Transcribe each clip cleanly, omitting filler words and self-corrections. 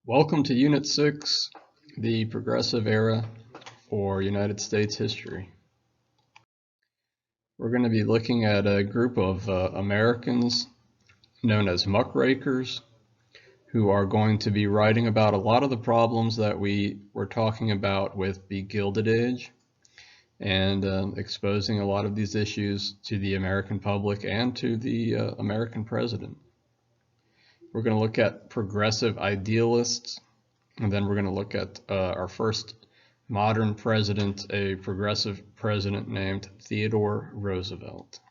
Welcome to Unit 6, the Progressive Era for United States History. We're going to be looking at a group of Americans known as muckrakers who are going to be writing about a lot of the problems that we were talking about with the Gilded Age and exposing a lot of these issues to the American public and to the American president. We're going to look at progressive idealists, and then we're going to look at our first modern president, a progressive president named Theodore Roosevelt.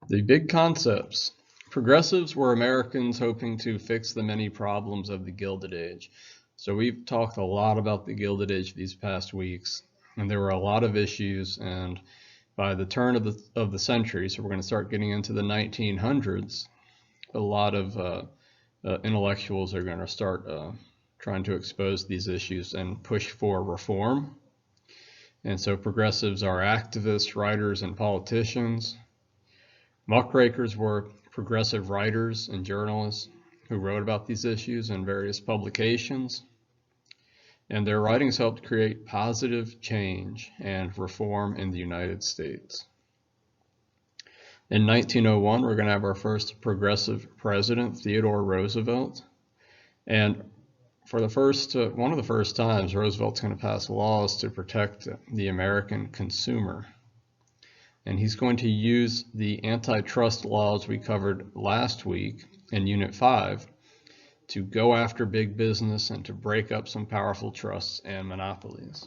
The big concepts. Progressives were Americans hoping to fix the many problems of the Gilded Age. So we've talked a lot about the Gilded Age these past weeks, and there were a lot of issues, and by the turn of the century, so we're going to start getting into the 1900s, a lot of intellectuals are going to start trying to expose these issues and push for reform. And so progressives are activists, writers, and politicians. Muckrakers were progressive writers and journalists who wrote about these issues in various publications. And their writings helped create positive change and reform in the United States. In 1901, we're going to have our first progressive president, Theodore Roosevelt. And for the first, one of the first times, Roosevelt's going to pass laws to protect the American consumer. And he's going to use the antitrust laws we covered last week in Unit 5 to go after big business and to break up some powerful trusts and monopolies.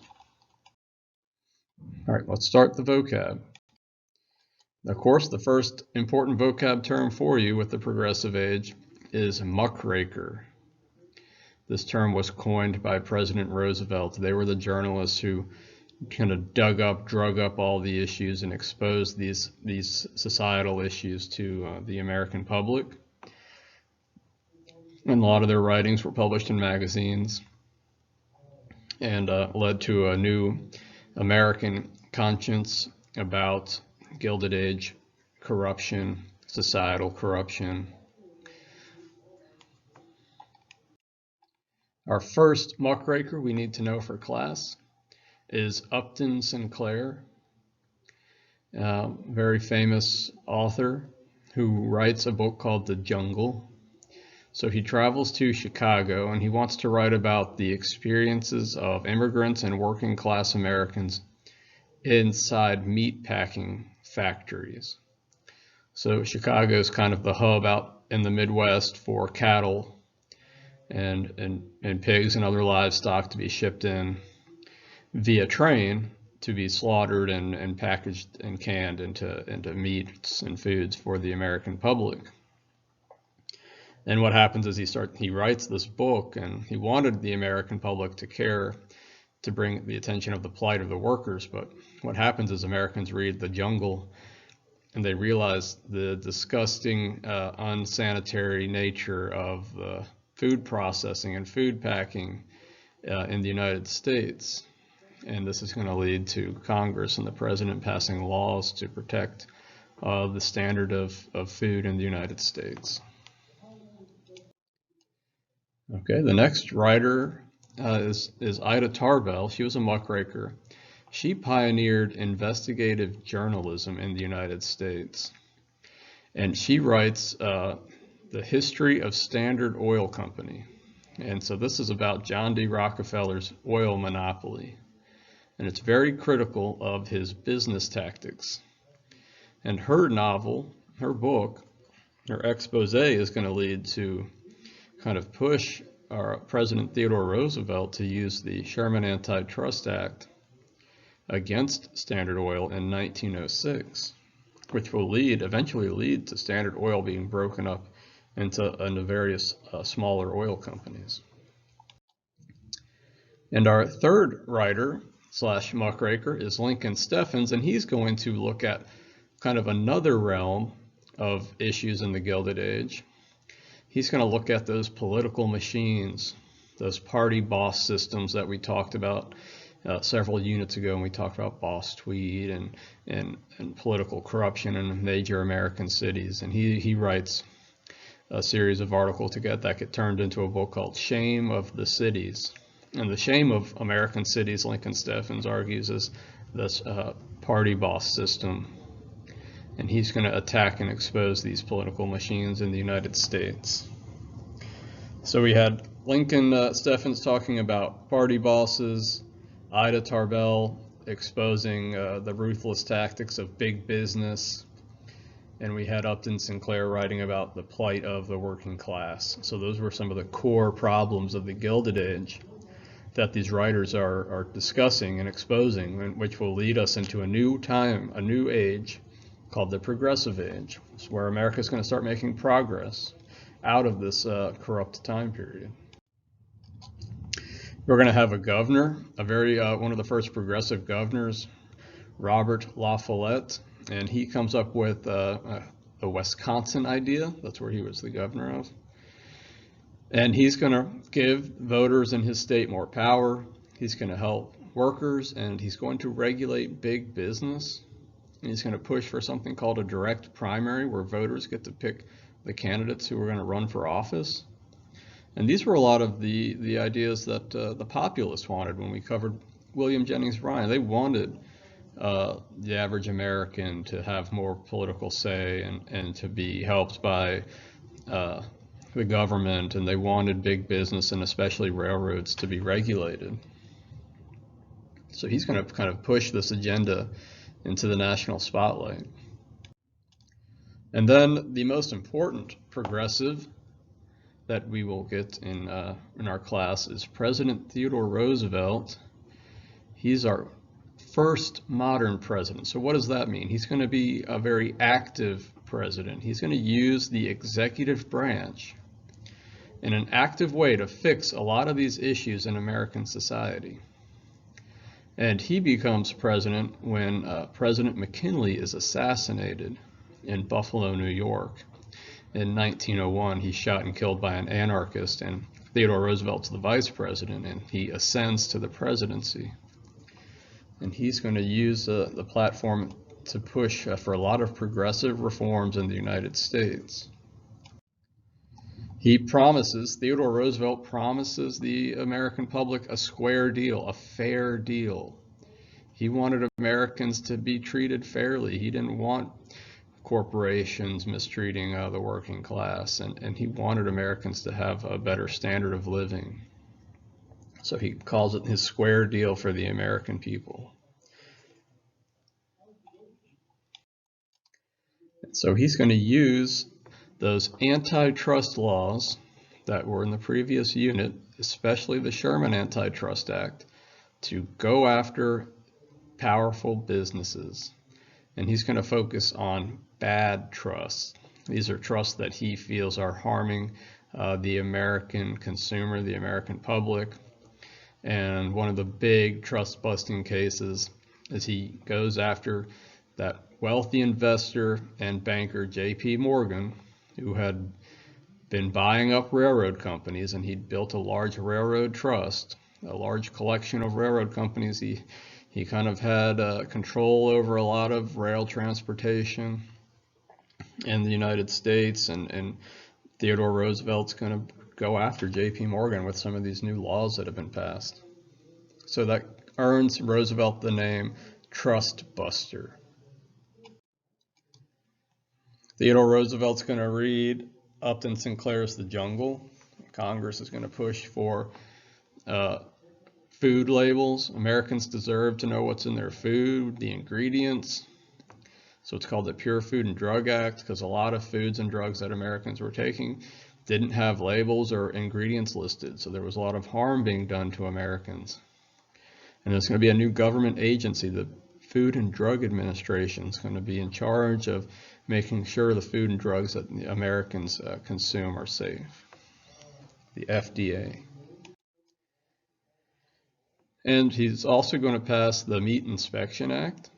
All right, let's start the vocab. Of course, the first important vocab term for you with the progressive age is muckraker. This term was coined by President Roosevelt. They were the journalists who kind of drug up all the issues and exposed these societal issues to the American public. And a lot of their writings were published in magazines and led to a new American conscience about Gilded Age corruption, societal corruption. Our first muckraker we need to know for class is Upton Sinclair, very famous author who writes a book called The Jungle. So he travels to Chicago and he wants to write about the experiences of immigrants and working class Americans inside meat packing factories. So Chicago is kind of the hub out in the Midwest for cattle and pigs and other livestock to be shipped in via train to be slaughtered and packaged and canned into meats and foods for the American public. And what happens is he writes this book, and he wanted the American public to care, to bring the attention of the plight of the workers. But what happens is Americans read The Jungle and they realize the disgusting, unsanitary nature of the food processing and food packing in the United States. And this is going to lead to Congress and the president passing laws to protect the standard of food in the United States. Okay, the next writer is Ida Tarbell. She was a muckraker. She pioneered investigative journalism in the United States. And she writes The History of Standard Oil Company. And so this is about John D. Rockefeller's oil monopoly. And it's very critical of his business tactics. And her novel, her book, her expose is going to lead to kind of push our President Theodore Roosevelt to use the Sherman Antitrust Act against Standard Oil in 1906, which will eventually lead to Standard Oil being broken up into various smaller oil companies. And our third writer / muckraker is Lincoln Steffens, and he's going to look at kind of another realm of issues in the Gilded Age. He's going to look at those political machines, those party boss systems that we talked about several units ago when we talked about Boss Tweed and political corruption in major American cities. And he writes a series of articles to get turned into a book called Shame of the Cities. And the shame of American cities, Lincoln Steffens argues, is this party boss system. And he's going to attack and expose these political machines in the United States. So we had Lincoln Steffens talking about party bosses, Ida Tarbell exposing the ruthless tactics of big business, and we had Upton Sinclair writing about the plight of the working class. So those were some of the core problems of the Gilded Age that these writers are discussing and exposing, which will lead us into a new time, a new age called the Progressive Age. It's where America is going to start making progress out of this corrupt time period. We're going to have a governor, one of the first progressive governors, Robert La Follette, and he comes up with the Wisconsin idea. That's where he was the governor of. And he's going to give voters in his state more power. He's going to help workers, and he's going to regulate big business. And he's going to push for something called a direct primary, where voters get to pick the candidates who are going to run for office. And these were a lot of the ideas that the populists wanted when we covered William Jennings Bryan. They wanted the average American to have more political say and to be helped by the government, and they wanted big business and especially railroads to be regulated. So he's going to kind of push this agenda into the national spotlight. And then the most important progressive that we will get in our class is President Theodore Roosevelt. He's our first modern president. So what does that mean? He's going to be a very active president. He's going to use the executive branch in an active way to fix a lot of these issues in American society. And he becomes president when President McKinley is assassinated in Buffalo, New York. In 1901, he's shot and killed by an anarchist, and Theodore Roosevelt's the vice president, and he ascends to the presidency. And he's going to use the platform to push for a lot of progressive reforms in the United States. Theodore Roosevelt promises the American public a square deal, a fair deal. He wanted Americans to be treated fairly. He didn't want corporations mistreating the working class, and he wanted Americans to have a better standard of living. So he calls it his square deal for the American people. So he's going to use those antitrust laws that were in the previous unit, especially the Sherman Antitrust Act, to go after powerful businesses. And he's going to focus on bad trusts. These are trusts that he feels are harming the American consumer, the American public. And one of the big trust-busting cases is he goes after that wealthy investor and banker J.P. Morgan, who had been buying up railroad companies, and he'd built a large railroad trust, a large collection of railroad companies. He kind of had control over a lot of rail transportation in the United States, and Theodore Roosevelt's going to go after J.P. Morgan with some of these new laws that have been passed. So that earns Roosevelt the name Trust Buster. Theodore Roosevelt's going to read Upton Sinclair's The Jungle. Congress is going to push for food labels. Americans deserve to know what's in their food, the ingredients. So it's called the Pure Food and Drug Act, because a lot of foods and drugs that Americans were taking didn't have labels or ingredients listed. So there was a lot of harm being done to Americans. And there's going to be a new government agency, the Food and Drug Administration, is going to be in charge of making sure the food and drugs that the Americans consume are safe. The FDA. And he's also going to pass the Meat Inspection Act.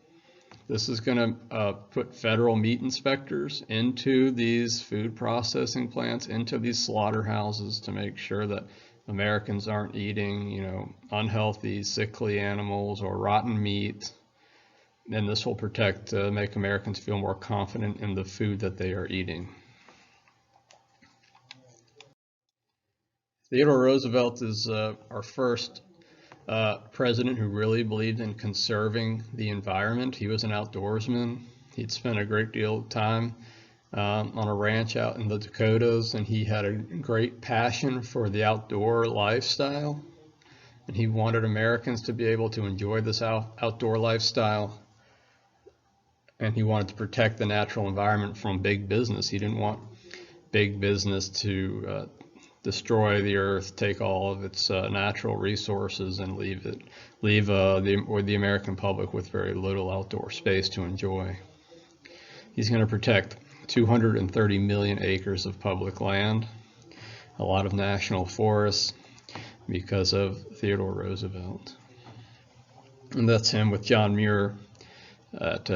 This is going to put federal meat inspectors into these food processing plants, into these slaughterhouses, to make sure that Americans aren't eating, unhealthy, sickly animals or rotten meat. And this will make Americans feel more confident in the food that they are eating. Theodore Roosevelt is our first president who really believed in conserving the environment. He was an outdoorsman. He'd spent a great deal of time on a ranch out in the Dakotas, and he had a great passion for the outdoor lifestyle. And he wanted Americans to be able to enjoy this outdoor lifestyle. And he wanted to protect the natural environment from big business. He didn't want big business to destroy the earth, take all of its natural resources, and leave the American public with very little outdoor space to enjoy. He's going to protect 230 million acres of public land, a lot of national forests, because of Theodore Roosevelt. And that's him with John Muir at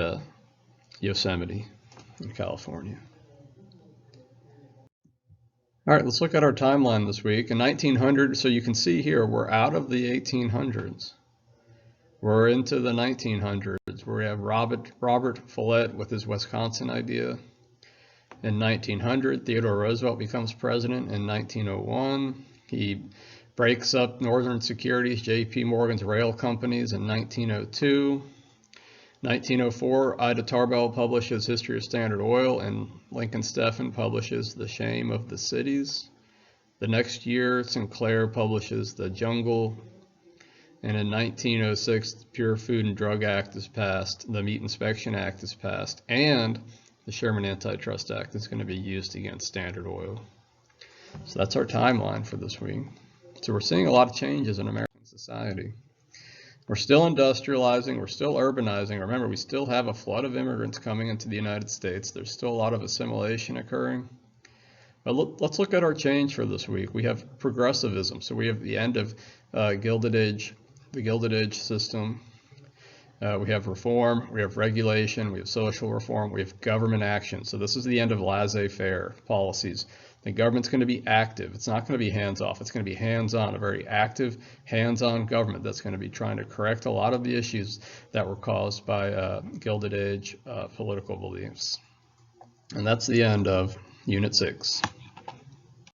Yosemite in California. All right, let's look at our timeline this week. In 1900, so you can see here, we're out of the 1800s. We're into the 1900s, where we have Robert Follett with his Wisconsin idea. In 1900, Theodore Roosevelt becomes president. In 1901, he breaks up Northern Securities, J.P. Morgan's rail companies in 1902. 1904, Ida Tarbell publishes History of Standard Oil, and Lincoln Stephan publishes The Shame of the Cities. The next year, Sinclair publishes The Jungle. And in 1906, the Pure Food and Drug Act is passed, the Meat Inspection Act is passed, and the Sherman Antitrust Act is going to be used against Standard Oil. So that's our timeline for this week. So we're seeing a lot of changes in American society. We're still industrializing, we're still urbanizing. Remember, we still have a flood of immigrants coming into the United States. There's still a lot of assimilation occurring. But let's look at our change for this week. We have progressivism. So we have the end of the Gilded Age system. We have reform, we have regulation, we have social reform, we have government action. So this is the end of laissez-faire policies. The government's going to be active. It's not going to be hands-off. It's going to be hands-on, a very active, hands-on government that's going to be trying to correct a lot of the issues that were caused by Gilded Age political beliefs. And that's the end of Unit 6.